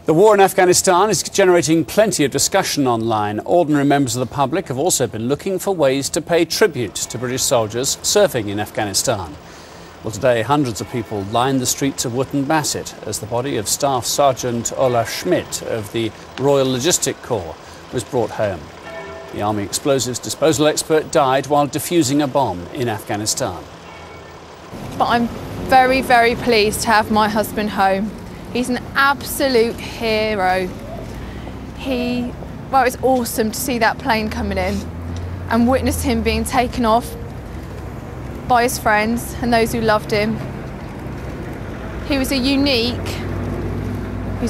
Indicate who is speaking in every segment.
Speaker 1: The war in Afghanistan is generating plenty of discussion online. Ordinary members of the public have also been looking for ways to pay tribute to British soldiers serving in Afghanistan. Well, today hundreds of people lined the streets of Wootton Bassett as the body of Staff Sergeant Ola Schmidt of the Royal Logistic Corps was brought home. The Army explosives disposal expert died while defusing a bomb in Afghanistan.
Speaker 2: But I'm very, very pleased to have my husband home. He's an absolute hero. Well, it's awesome to see that plane coming in and witness him being taken off by his friends and those who loved him. He was a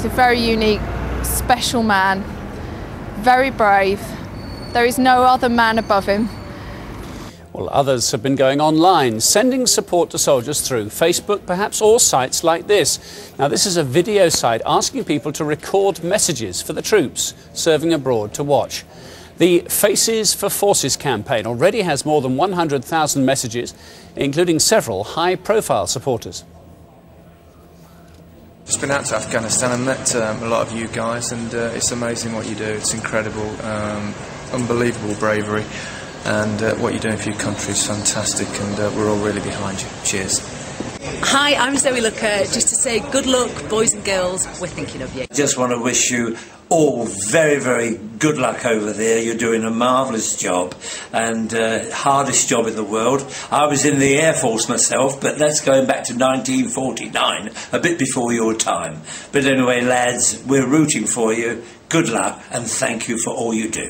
Speaker 2: very unique, special man, very brave. There is no other man above him.
Speaker 1: Well, others have been going online, sending support to soldiers through Facebook, perhaps, or sites like this. Now, this is a video site asking people to record messages for the troops serving abroad to watch. The Faces for Forces campaign already has more than 100,000 messages, including several high-profile supporters.
Speaker 3: Just been out to Afghanistan and met a lot of you guys, and it's amazing what you do. It's incredible, unbelievable bravery. And what you're doing for your country is fantastic, and we're all really behind you. Cheers.
Speaker 4: Hi, I'm Zoe Looker. Just to say good luck, boys and girls, we're thinking of you.
Speaker 5: Just want to wish you all very, very good luck over there. You're doing a marvellous job, and hardest job in the world. I was in the Air Force myself, but that's going back to 1949, a bit before your time. But anyway, lads, we're rooting for you. Good luck, and thank you for all you do.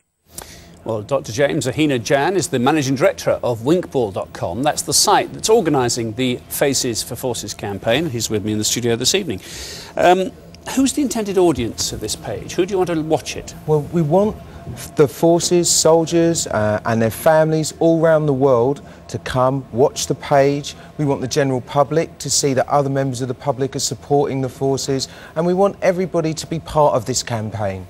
Speaker 1: Well, Dr. James Ohene-Djan is the managing director of winkball.com. That's the site that's organising the Faces for Forces campaign. He's with me in the studio this evening. Who's the intended audience of this page? Who do you want to watch it?
Speaker 6: Well, we want the forces, soldiers and their families all around the world to come watch the page. We want the general public to see that other members of the public are supporting the forces, and we want everybody to be part of this campaign.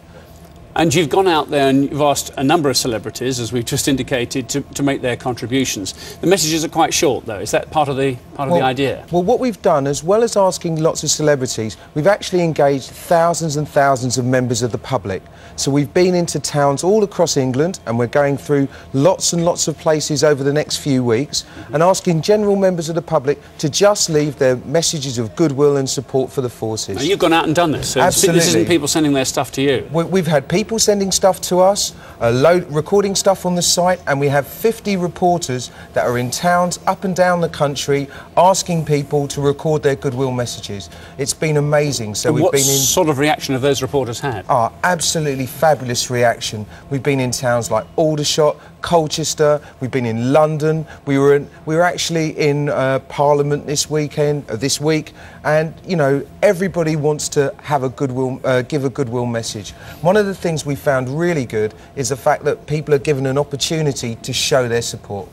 Speaker 1: And you've gone out there and you've asked a number of celebrities, as we've just indicated, to make their contributions. The messages are quite short, though. Is that part of the idea? Well,
Speaker 6: what we've done, as well as asking lots of celebrities, we've actually engaged thousands and thousands of members of the public. So we've been into towns all across England, and we're going through lots and lots of places over the next few weeks, and asking general members of the public to just leave their messages of goodwill and support for the forces.
Speaker 1: Now, you've gone out and done this, so
Speaker 6: Absolutely.
Speaker 1: This isn't people sending their stuff to you.
Speaker 6: We've had people sending stuff to us, recording stuff on the site, and we have 50 reporters that are in towns up and down the country asking people to record their goodwill messages. It's been amazing. So
Speaker 1: what sort of reaction have those reporters had?
Speaker 6: Absolutely fabulous reaction. We've been in towns like Aldershot, Colchester, we've been in London, we were actually in Parliament this week, and you know, everybody wants to have a goodwill, give a goodwill message. One of the things we found really good is the fact that people are given an opportunity to show their support.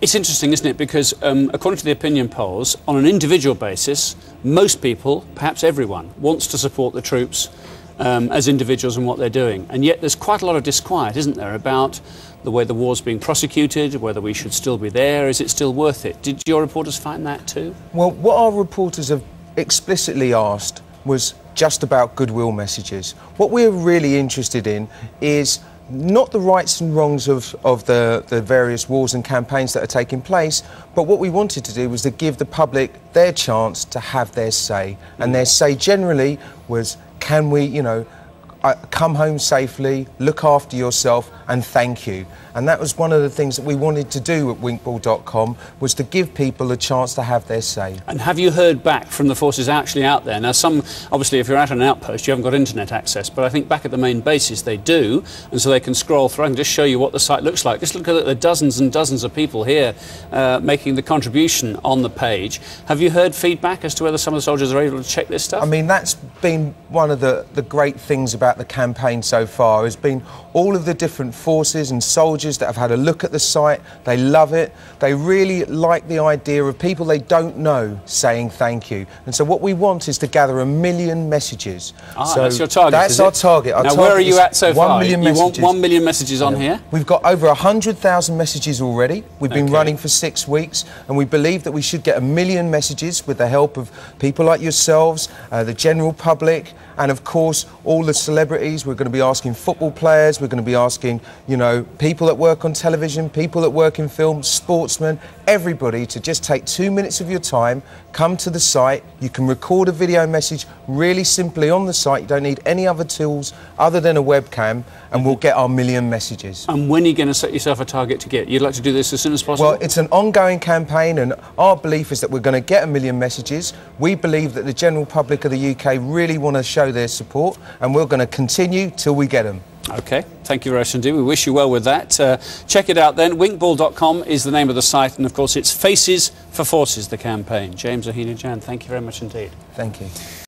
Speaker 1: It's interesting, isn't it? Because according to the opinion polls, on an individual basis, most people, perhaps everyone, wants to support the troops as individuals and what they're doing. And yet there's quite a lot of disquiet, isn't there, about the way the war's being prosecuted, whether we should still be there, is it still worth it? Did your reporters find that too?
Speaker 6: Well, what our reporters have explicitly asked was just about goodwill messages. What we're really interested in is not the rights and wrongs of the various wars and campaigns that are taking place, but what we wanted to do was to give the public their chance to have their say. And their say generally was, can we, you know, come home safely, look after yourself, and thank you. And that was one of the things that we wanted to do at winkball.com, was to give people a chance to have their say.
Speaker 1: And have you heard back from the forces actually out there? Now, obviously, if you're at an outpost, you haven't got internet access, but I think back at the main bases they do, and so they can scroll through and just show you what the site looks like. Just look at the dozens and dozens of people here making the contribution on the page. Have you heard feedback as to whether some of the soldiers are able to check this stuff?
Speaker 6: I mean, that's been one of the great things about the campaign so far, has been all of the different forces and soldiers that have had a look at the site. They love it. They really like the idea of people they don't know saying thank you. And so what we want is to gather 1 million messages. So
Speaker 1: that's your target.
Speaker 6: That's our target.
Speaker 1: Now, where are you at so far?
Speaker 6: 1 million messages.
Speaker 1: You want 1 million messages on here?
Speaker 6: We've got over 100,000 messages already. We've been running for 6 weeks, and we believe that we should get 1 million messages with the help of people like yourselves, the general public, and of course all the celebrities. We're going to be asking football players, we're going to be asking, you know, people that work on television, people that work in film, sportsmen, everybody to just take 2 minutes of your time, come to the site. You can record a video message really simply on the site. You don't need any other tools other than a webcam, and we'll get our 1 million messages.
Speaker 1: And when are you going to set yourself a target to get? You'd like to do this as soon as possible?
Speaker 6: Well, it's an ongoing campaign, and our belief is that we're going to get 1 million messages. We believe that the general public of the UK really want to show their support, and we're going to continue till we get them.
Speaker 1: OK, thank you very much indeed. We wish you well with that. Check it out then. Winkball.com is the name of the site, and of course it's Faces for Forces, the campaign. James Ohene-Djan, thank you very much indeed.
Speaker 6: Thank you.